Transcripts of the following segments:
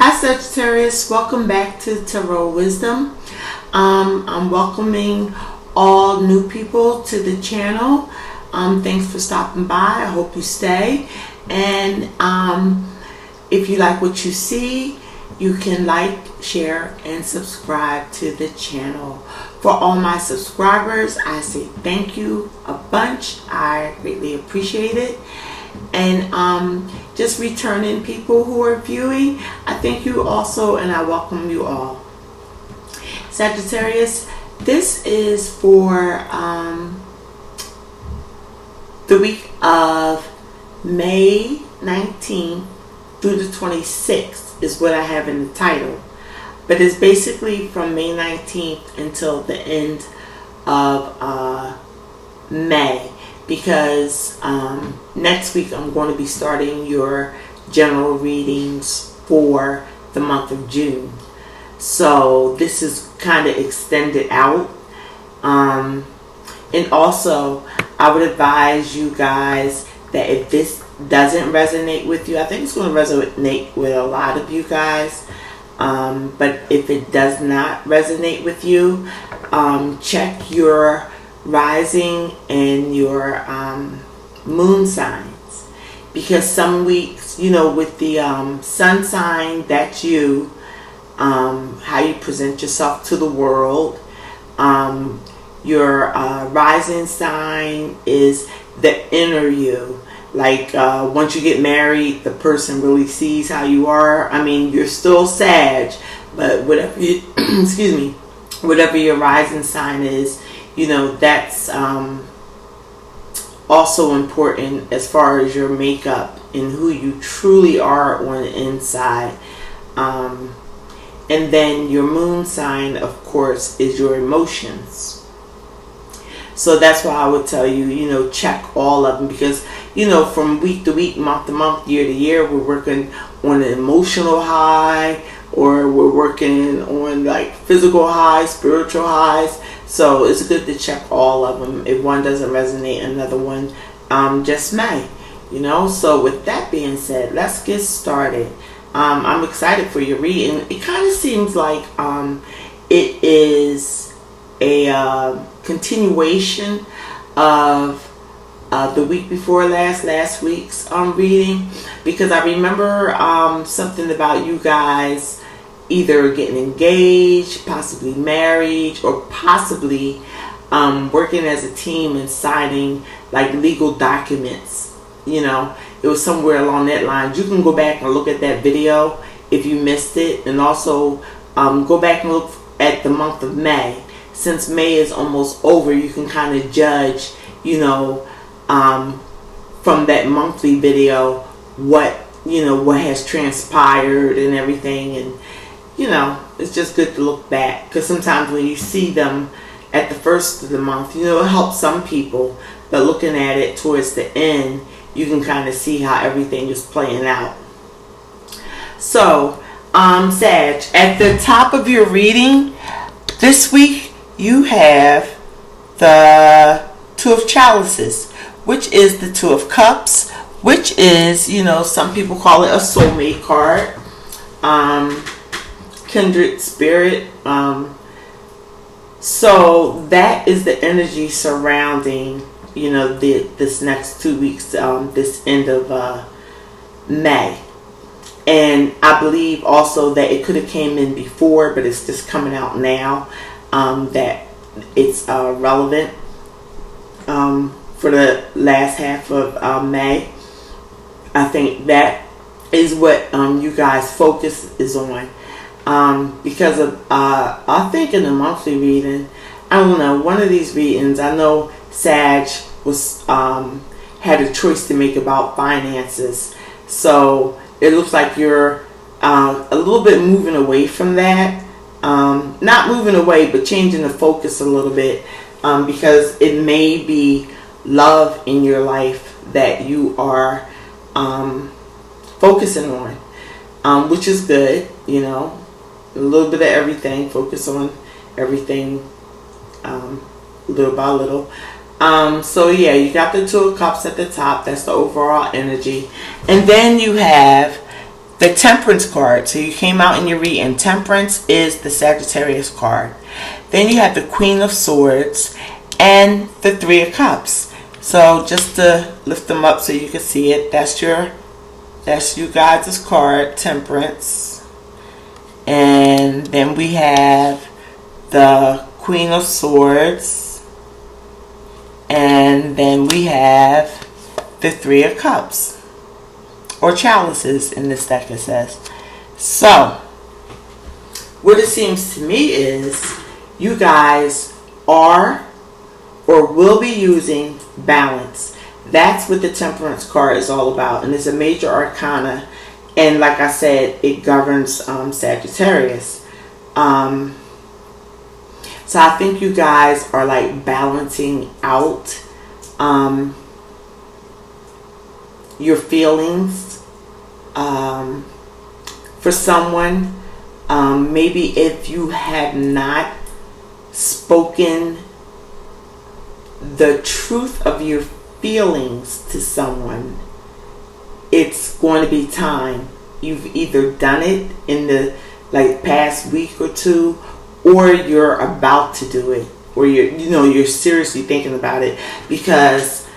Hi Sagittarius, welcome back to Tarot Wisdom. I'm welcoming all new people to the channel. Thanks for stopping by. I hope you stay. And if you like what you see, you can like, share, and subscribe to the channel. For all my subscribers, I say thank you a bunch. I greatly appreciate it. And just returning people who are viewing, I thank you also, and I welcome you all. Sagittarius, this is for the week of May 19th through the 26th is what I have in the title. But it's basically from May 19th until the end of May. Because next week I'm going to be starting your general readings for the month of June. So this is kind of extended out. And also, I would advise you guys that if this doesn't resonate with you, I think it's going to resonate with a lot of you guys. But if it does not resonate with you, check your rising and your moon signs, because some weeks, you know, with the sun sign, that's you, how you present yourself to the world. Your rising sign is the inner you, like once you get married, the person really sees how you are. I mean, you're still Sag, but whatever you excuse me, whatever your rising sign is, you know, that's also important as far as your makeup and who you truly are on the inside. And then your moon sign, of course, is your emotions. So that's why I would tell you, you know, check all of them, because, you know, from week to week, month to month, year to year, we're working on an emotional high, or we're working on like physical highs, spiritual highs. So it's good to check all of them. If one doesn't resonate, another one just may, you know. So with that being said, let's get started. I'm excited for your reading. It kind of seems like it is a continuation of the week before last week's reading, because I remember something about you guys either getting engaged, possibly married, or possibly working as a team and signing like legal documents. You know, it was somewhere along that line. You can go back and look at that video if you missed it, and also go back and look at the month of May. Since May is almost over, you can kind of judge, you know, from that monthly video what, you know, what has transpired and everything. And you know, it's just good to look back, because sometimes when you see them at the first of the month, you know, it helps some people, but looking at it towards the end, you can kind of see how everything is playing out. So, Sag, at the top of your reading this week, you have the Two of Chalices, which is the Two of Cups, which is, you know, some people call it a soulmate card. Kindred spirit. So that is the energy surrounding, you know, this next 2 weeks, this end of May. And I believe also that it could have came in before, but it's just coming out now, that it's relevant for the last half of May. I think that is what you guys focus is on. Because of I think in the monthly reading, I don't know, one of these readings, I know Sag was had a choice to make about finances. So it looks like you're a little bit moving away from that. Not moving away, but changing the focus a little bit, because it may be love in your life that you are focusing on, which is good, you know. A little bit of everything. Focus on everything, little by little. So yeah, you got the Two of Cups at the top. That's the overall energy. And then you have the Temperance card. So you came out in your reading. Temperance is the Sagittarius card. Then you have the Queen of Swords and the Three of Cups. So just to lift them up so you can see it, that's you guys' card, Temperance. And then we have the Queen of Swords, and then we have the Three of Cups, or chalices in this deck, it says. So what it seems to me is you guys are or will be using balance. That's what the Temperance card is all about, and it's a major arcana, and like I said, it governs Sagittarius. So I think you guys are like balancing out your feelings for someone. Maybe if you have not spoken the truth of your feelings to someone, it's going to be time. You've either done it in the past week or two, or you're about to do it, or you're seriously thinking about it, because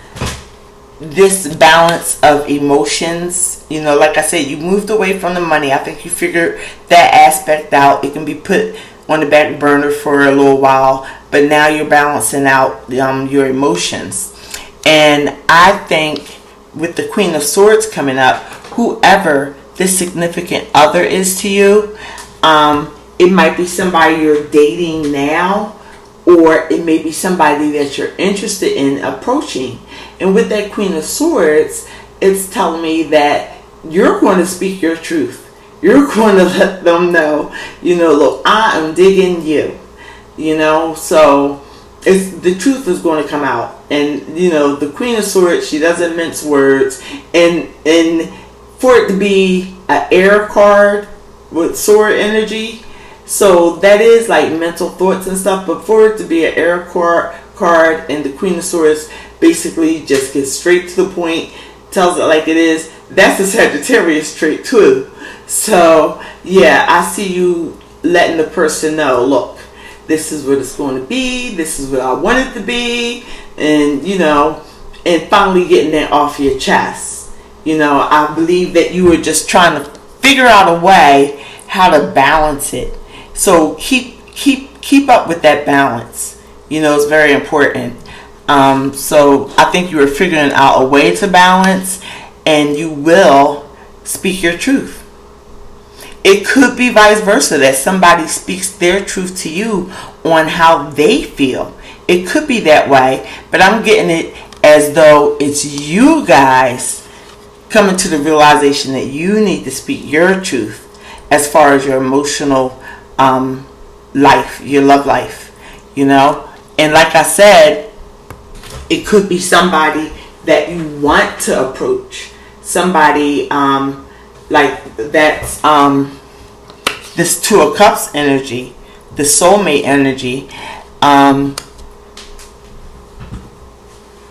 this balance of emotions, like I said, you moved away from the money. I think you figured that aspect out. It can be put on the back burner for a little while, but now you're balancing out your emotions. And I think with the Queen of Swords coming up, whoever this significant other is to you, it might be somebody you're dating now, or it may be somebody that you're interested in approaching. And with that Queen of Swords, it's telling me that you're going to speak your truth. You're going to let them know, look, I am digging you, so the truth is going to come out. And, the Queen of Swords, she doesn't mince words. And for it to be an air card with sword energy, so that is like mental thoughts and stuff, but for it to be an air card and the Queen of Swords basically just gets straight to the point, tells it like it is, that's a Sagittarius trait too. So yeah, I see you letting the person know, look, this is what it's going to be, this is what I want it to be, and and finally getting that off your chest. I believe that you were just trying to figure out a way how to balance it. So keep up with that balance. It's very important. So I think you were figuring out a way to balance, and you will speak your truth. It could be vice versa, that somebody speaks their truth to you on how they feel. It could be that way, but I'm getting it as though it's you guys coming to the realization that you need to speak your truth as far as your emotional life, your love life, And like I said, it could be somebody that you want to approach. Somebody like that's this Two of Cups energy, the soulmate energy.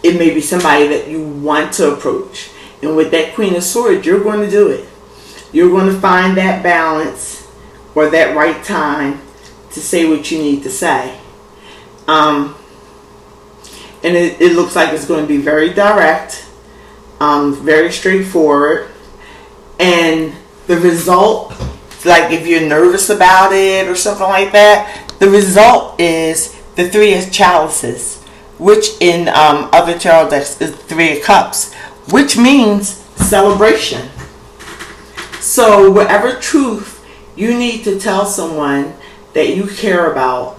It may be somebody that you want to approach. And with that Queen of Swords, you're going to do it. You're going to find that balance or that right time to say what you need to say. And it looks like it's going to be very direct, very straightforward. And the result, like if you're nervous about it or something like that, the result is the Three of Chalices, which in other tarot decks is Three of Cups, which means celebration. So whatever truth you need to tell someone that you care about,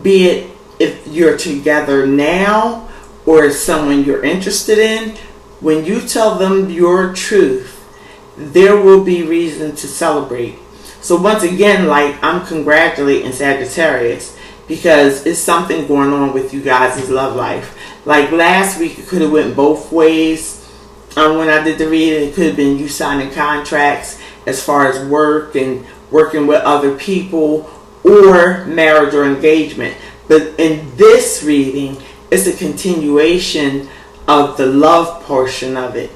be it if you're together now or someone you're interested in, when you tell them your truth, there will be reason to celebrate. So once again, like, I'm congratulating Sagittarius, because it's something going on with you guys' love life. Like last week, it could have went both ways. When I did the reading, it could have been you signing contracts as far as work and working with other people, or marriage or engagement. But in this reading, it's a continuation of the love portion of it.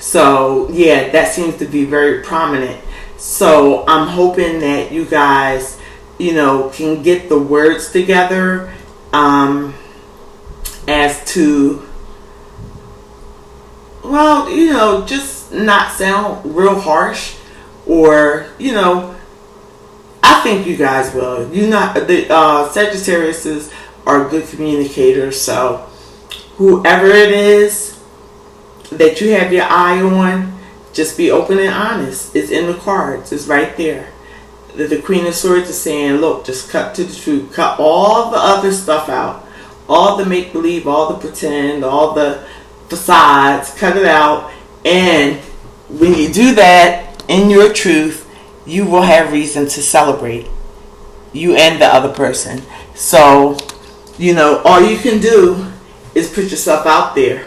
So yeah, that seems to be very prominent. So I'm hoping that you guys, can get the words together as to, well, just not sound real harsh, or, I think you guys will. The Sagittariuses are good communicators, so whoever it is that you have your eye on, just be open and honest. It's in the cards. It's right there. The Queen of Swords is saying, look, just cut to the truth. Cut all the other stuff out. All the make-believe, all the pretend, all the facades. Cut it out. And when you do that, in your truth, you will have reason to celebrate. You and the other person. So, all you can do is put yourself out there,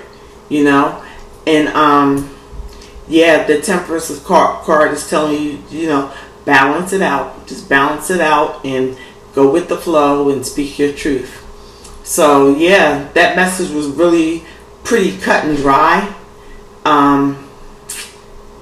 and the Temperance card is telling you, balance it out. Just balance it out and go with the flow and speak your truth. So yeah, that message was really pretty cut and dry.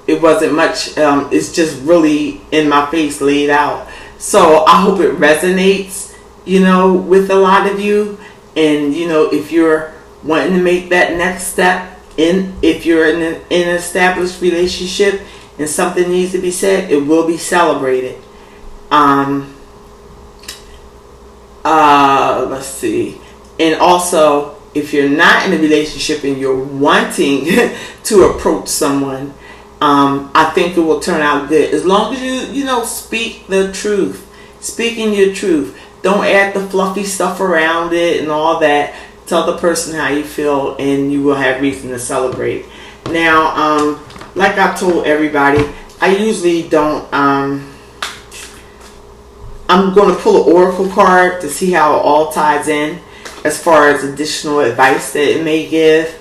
It wasn't much. It's just really in my face, laid out. So I hope it resonates, with a lot of you. And if you're wanting to make that next step, if you're in an established relationship and something needs to be said, it will be celebrated. Let's see. And also, if you're not in a relationship and you're wanting to approach someone, I think it will turn out good. As long as you speak the truth. Speaking your truth. Don't add the fluffy stuff around it and all that. Tell the person how you feel, and you will have reason to celebrate. Now, like I told everybody, I usually don't. I'm going to pull an oracle card to see how it all ties in, as far as additional advice that it may give.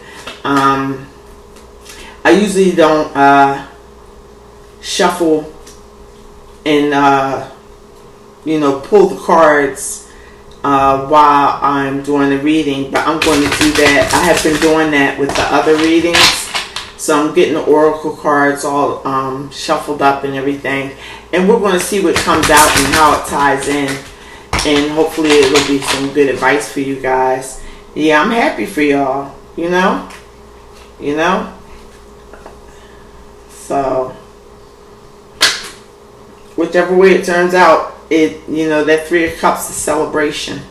I usually don't shuffle and pull the cards while I'm doing the reading, but I'm going to do that. I have been doing that with the other readings, so I'm getting the oracle cards all shuffled up and everything, and we're going to see what comes out and how it ties in, and hopefully it will be some good advice for you guys. Yeah, I'm happy for y'all, so whichever way it turns out, that Three of Cups is celebration.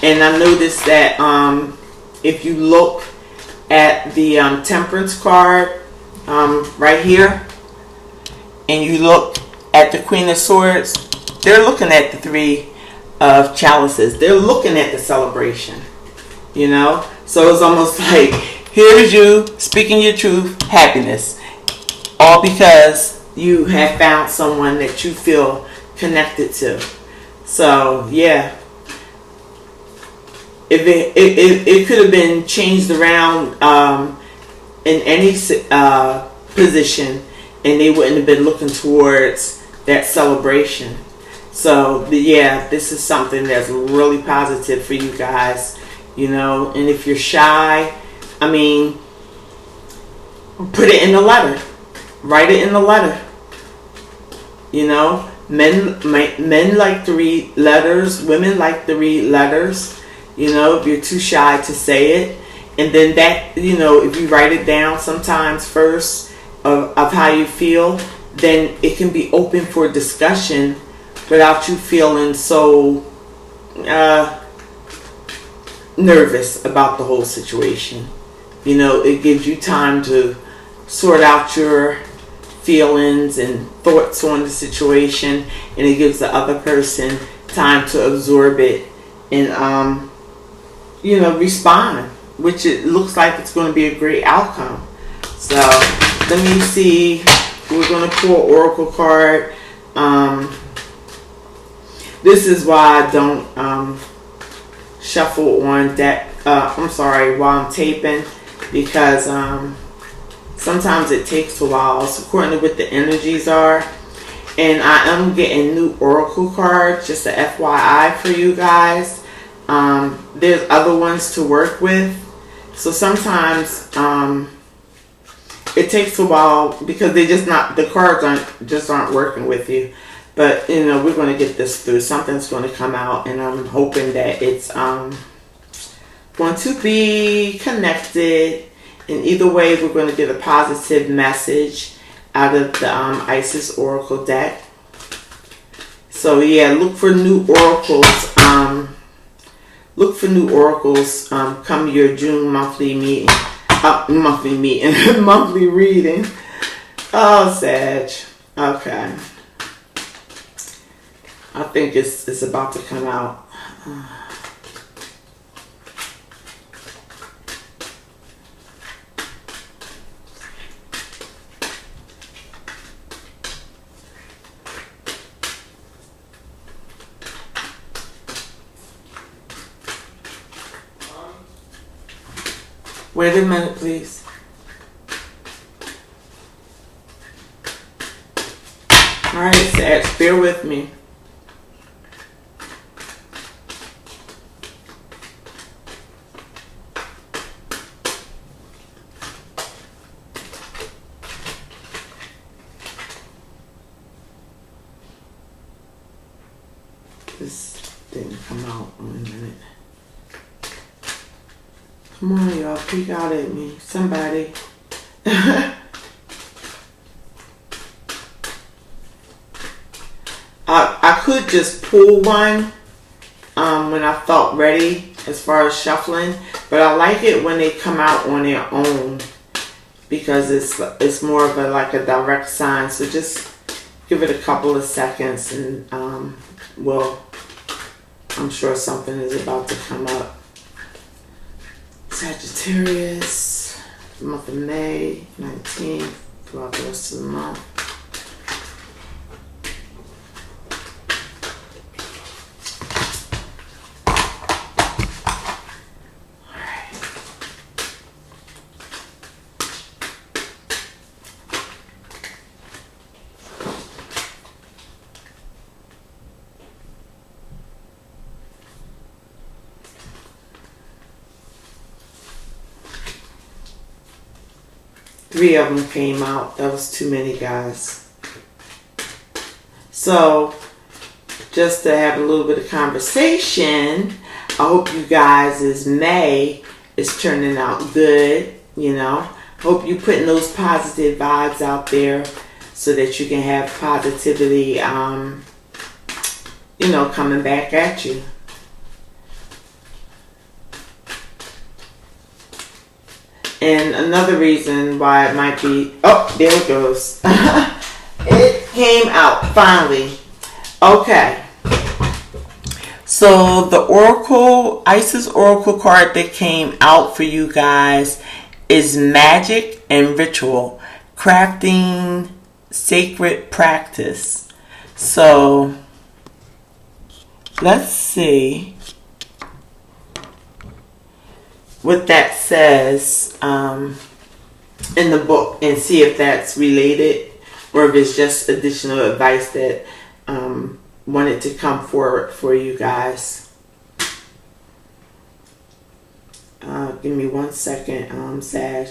And I noticed that if you look at the Temperance card right here, and you look at the Queen of Swords, they're looking at the Three of Chalices. They're looking at the celebration, So it's almost like, here's you speaking your truth, happiness. All because you have found someone that you feel connected to. So yeah, if it could have been changed around in any position, and they wouldn't have been looking towards that celebration. So this is something that's really positive for you guys, And if you're shy, put it in the letter. Write it in the letter. Men like to read letters. Women like to read letters. If you're too shy to say it. And then that, if you write it down sometimes first of how you feel, then it can be open for discussion without you feeling so nervous about the whole situation. It gives you time to sort out your feelings and thoughts on the situation, and it gives the other person time to absorb it and respond, which it looks like it's going to be a great outcome. So let me see. We're going to pull oracle card. This is why I don't shuffle on deck. While I'm taping, because sometimes it takes a while. It's according to what the energies are. And I am getting new oracle cards, just a FYI for you guys. There's other ones to work with. So sometimes it takes a while because the cards aren't working with you. But you know, we're going to get this through. Something's going to come out, and I'm hoping that it's going to be connected. And either way, we're going to get a positive message out of the Isis Oracle deck. So yeah, look for new oracles. Come your June monthly meeting. Monthly reading. Oh, Sag. Okay. I think it's about to come out. Wait a minute, please. Alright, Sag, bear with me. This didn't come out in a minute. Come on, y'all. Peek out at me. Somebody. I could just pull one when I felt ready as far as shuffling. But I like it when they come out on their own. Because it's more of like a direct sign. So just give it a couple of seconds. And, well, I'm sure something is about to come up. Sagittarius, the month of May 19th, throughout the rest of the month. Alright. Three of them came out. That was too many, guys. So, just to have a little bit of conversation, I hope you guys' May is turning out good, you know. Hope you putting those positive vibes out there so that you can have positivity, you know, coming back at you. And another reason why it might be... Oh, there it goes. It came out, finally. Okay. So, the Oracle, Isis Oracle card that came out for you guys is Magic and Ritual. Crafting Sacred Practice. So, let's see what that says in the book and see if that's related or if it's just additional advice that wanted to come forward for you guys. Give me 1 second, Sag.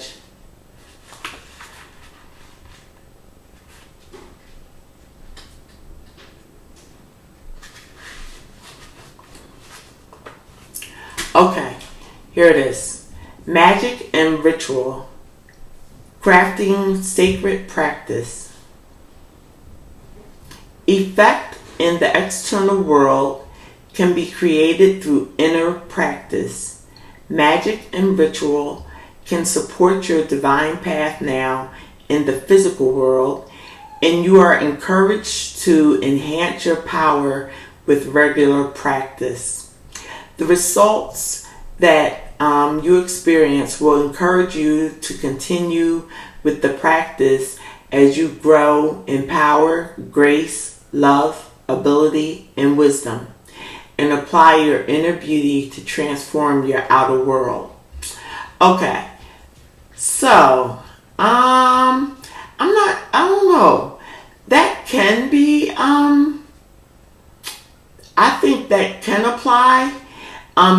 Okay. Here it is. Magic and Ritual. Crafting Sacred Practice. Effect in the external world can be created through inner practice. Magic and ritual can support your divine path now in the physical world, and you are encouraged to enhance your power with regular practice. The results that you experience will encourage you to continue with the practice as you grow in power, grace, love, ability, and wisdom, and apply your inner beauty to transform your outer world. Okay, so I don't know. That can be I think that can apply.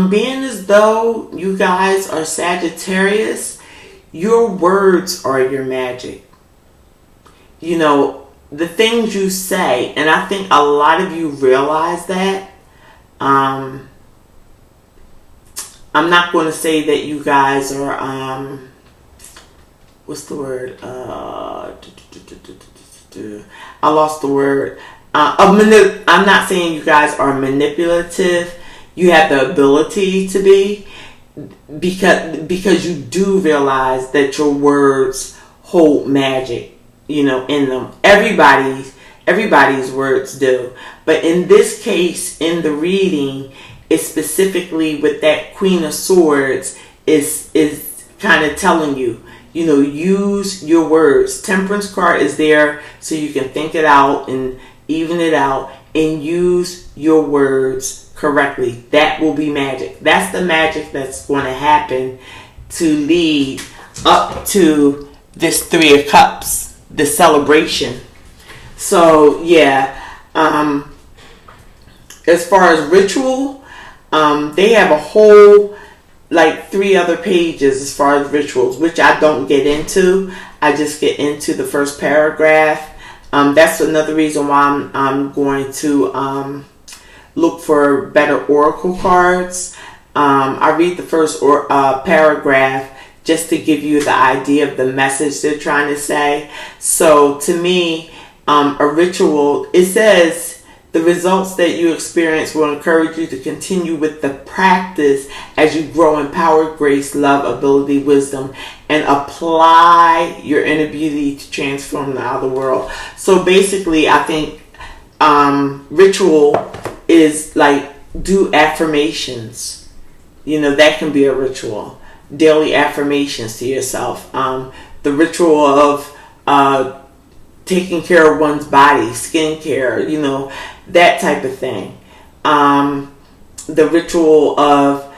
Being as though you guys are Sagittarius, your words are your magic. You know, the things you say, and I think a lot of you realize that. I'm not going to say that you guys are, what's the word? I lost the word. I'm not saying you guys are manipulative. You have the ability to be, because you do realize that your words hold magic, you know, in them. Everybody's words do. But in this case, in the reading, it's specifically with that Queen of Swords is kind of telling you, you know, use your words. Temperance card is there so you can think it out and even it out, and use your words correctly. That will be magic. That's the magic that's going to happen to lead up to this Three of Cups, the celebration. So yeah, as far as ritual, they have a whole like 3 other pages as far as rituals, which I don't get into. I just get into the first paragraph. That's another reason why I'm going to look for better oracle cards. I read the first paragraph just to give you the idea of the message they're trying to say. So to me, a ritual, it says, the results that you experience will encourage you to continue with the practice as you grow in power, grace, love, ability, wisdom, and apply your inner beauty to transform the outer world. So basically, I think ritual is like do affirmations. You know, that can be a ritual. Daily affirmations to yourself. The ritual of taking care of one's body, skincare, you know, that type of thing. The ritual of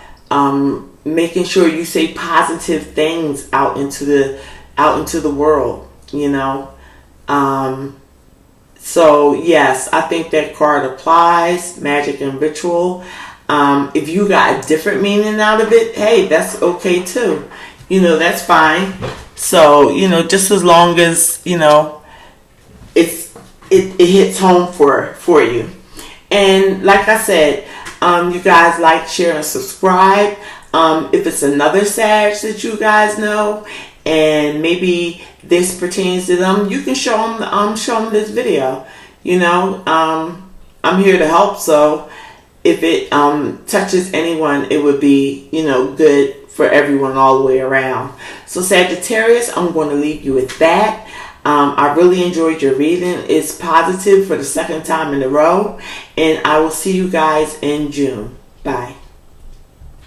making sure you say positive things out into the world, you know. So yes, I think that card applies, magic and ritual. If you got a different meaning out of it, hey, that's okay too. You know, that's fine. So, you know, just as long as, you know, it hits home for you. And like I said, you guys like, share, and subscribe. If it's another Sag that you guys know, and maybe this pertains to them, you can show them this video. You know, I'm here to help. So if it touches anyone, it would be, you know, good for everyone all the way around. So Sagittarius, I'm going to leave you with that. I really enjoyed your reading. It's positive for the second time in a row. And I will see you guys in June. Bye.